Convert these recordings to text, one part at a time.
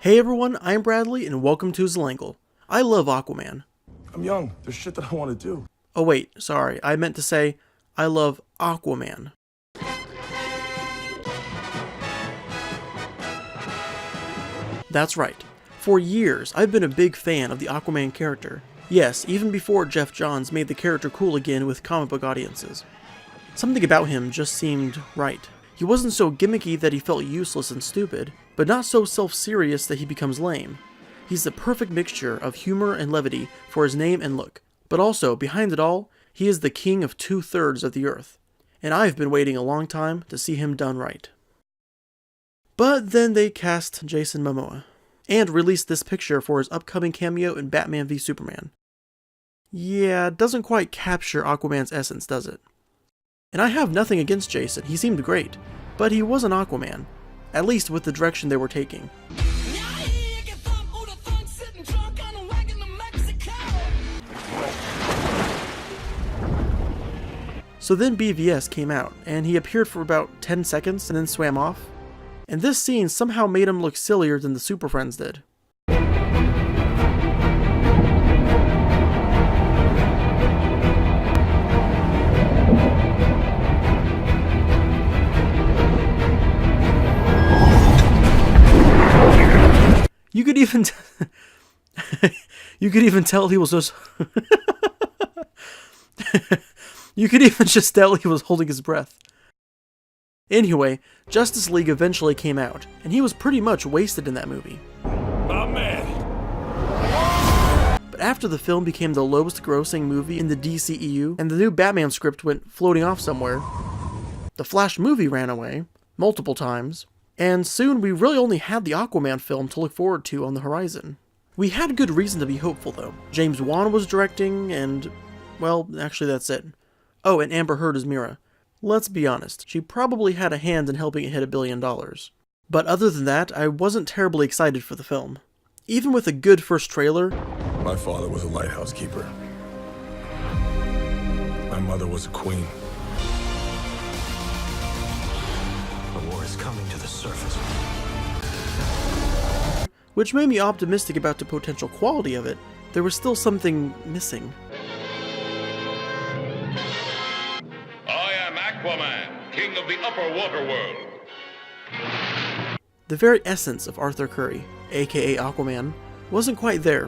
Hey everyone, I'm Bradley and welcome to Zlangle. I love Aquaman. I'm young. There's shit that I want to do. Oh wait, sorry, I meant to say I love Aquaman. That's right. For years, I've been a big fan of the Aquaman character. Yes, even before Geoff Johns made the character cool again with comic book audiences. Something about him just seemed right. He wasn't so gimmicky that he felt useless and stupid, but not so self-serious that he becomes lame. He's the perfect mixture of humor and levity for his name and look. But also, behind it all, he is the king of 2/3 of the earth. And I've been waiting a long time to see him done right. But then they cast Jason Momoa, and released this picture for his upcoming cameo in Batman v Superman. Yeah, it doesn't quite capture Aquaman's essence, does it? And I have nothing against Jason, he seemed great, but he wasn't Aquaman, at least with the direction they were taking. So then BVS came out, and he appeared for about 10 seconds and then swam off. And this scene somehow made him look sillier than the Super Friends did. You could even you could even tell he was just you could even just tell he was holding his breath. Anyway, Justice League eventually came out, and he was pretty much wasted in that movie. My man. But after the film became the lowest grossing movie in the DCEU, and the new Batman script went floating off somewhere, the Flash movie ran away, multiple times, and soon we really only had the Aquaman film to look forward to on the horizon. We had good reason to be hopeful though. James Wan was directing, and, well, actually that's it. Oh, and Amber Heard is Mira. Let's be honest, she probably had a hand in helping it hit $1 billion. But other than that, I wasn't terribly excited for the film. Even with a good first trailer... My father was a lighthouse keeper. My mother was a queen. The war is coming to the surface. Which made me optimistic about the potential quality of it, there was still something missing. Aquaman, king of the upper water world. The very essence of Arthur Curry, aka Aquaman, wasn't quite there.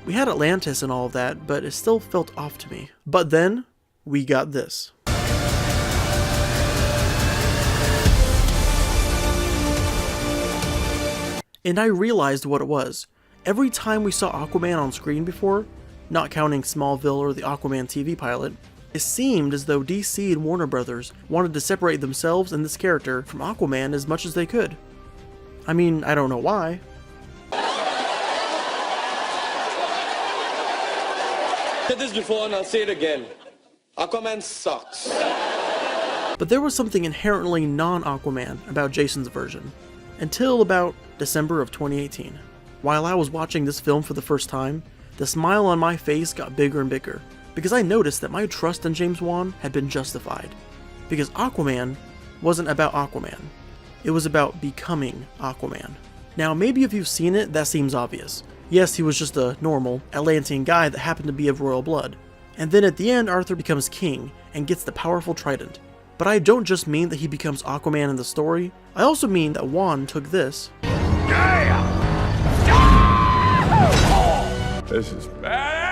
We had Atlantis and all of that, but it still felt off to me. But then, we got this. And I realized what it was. Every time we saw Aquaman on screen before, not counting Smallville or the Aquaman TV pilot, it seemed as though DC and Warner Brothers wanted to separate themselves and this character from Aquaman as much as they could. I mean, I don't know why. Said this before and I'll say it again. Aquaman sucks. But there was something inherently non-Aquaman about Jason's version. Until about December of 2018. While I was watching this film for the first time, the smile on my face got bigger and bigger. Because I noticed that my trust in James Wan had been justified. Because Aquaman wasn't about Aquaman. It was about becoming Aquaman. Now, maybe if you've seen it, that seems obvious. Yes, he was just a normal Atlantean guy that happened to be of royal blood. And then at the end, Arthur becomes king and gets the powerful trident. But I don't just mean that he becomes Aquaman in the story, I also mean that Wan took this. This is badass.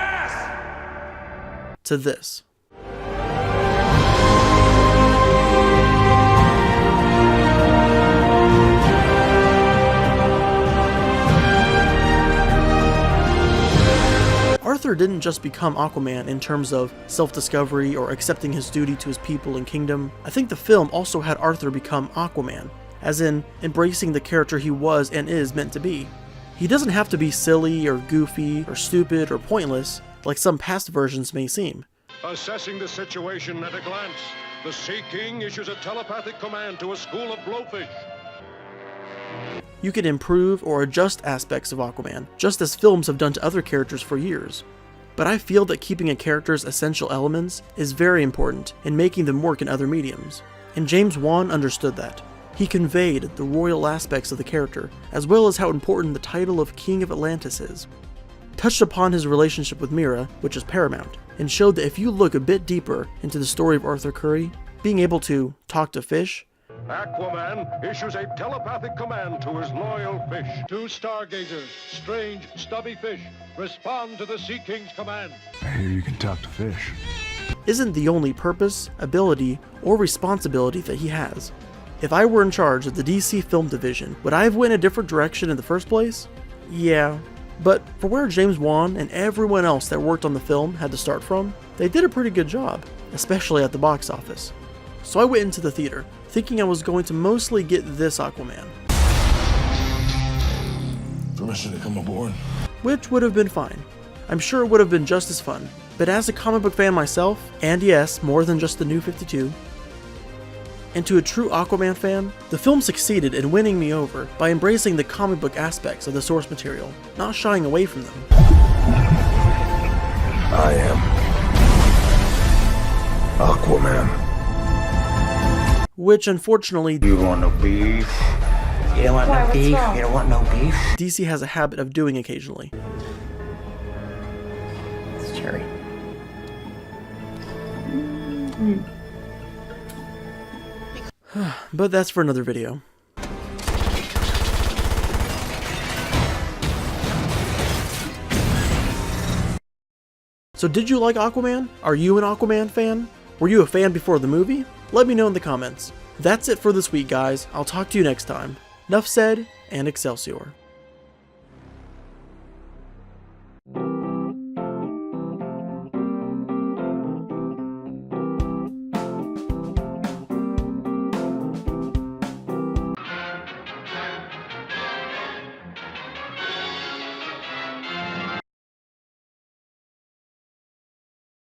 To this. Arthur didn't just become Aquaman in terms of self-discovery or accepting his duty to his people and kingdom. I think the film also had Arthur become Aquaman, as in embracing the character he was and is meant to be. He doesn't have to be silly or goofy or stupid or pointless, like some past versions may seem. Assessing the situation at a glance, the Sea King issues a telepathic command to a school of blowfish. You can improve or adjust aspects of Aquaman, just as films have done to other characters for years. But I feel that keeping a character's essential elements is very important in making them work in other mediums, and James Wan understood that. He conveyed the royal aspects of the character, as well as how important the title of King of Atlantis is. Touched upon his relationship with Mira, which is paramount, and showed that if you look a bit deeper into the story of Arthur Curry, being able to talk to fish, Aquaman issues a telepathic command to his loyal fish. Two stargazers, strange, stubby fish, respond to the Sea King's command. I hear you can talk to fish. isn't the only purpose, ability, or responsibility that he has. If I were in charge of the DC film division, would I have went a different direction in the first place? Yeah. But for where James Wan and everyone else that worked on the film had to start from, they did a pretty good job, especially at the box office. So I went into the theater, thinking I was going to mostly get this Aquaman, Permission to come aboard? which would have been fine. I'm sure it would have been just as fun, but as a comic book fan myself, and yes, more than just the New 52, and to a true Aquaman fan, the film succeeded in winning me over by embracing the comic book aspects of the source material, not shying away from them. I am Aquaman. Which unfortunately, You want no beef? You don't want no beef? You don't want no beef? DC has a habit of doing occasionally. It's cherry. But that's for another video. So did you like Aquaman? Are you an Aquaman fan? Were you a fan before the movie? Let me know in the comments. That's it for this week, guys. I'll talk to you next time. Nuff said, and Excelsior.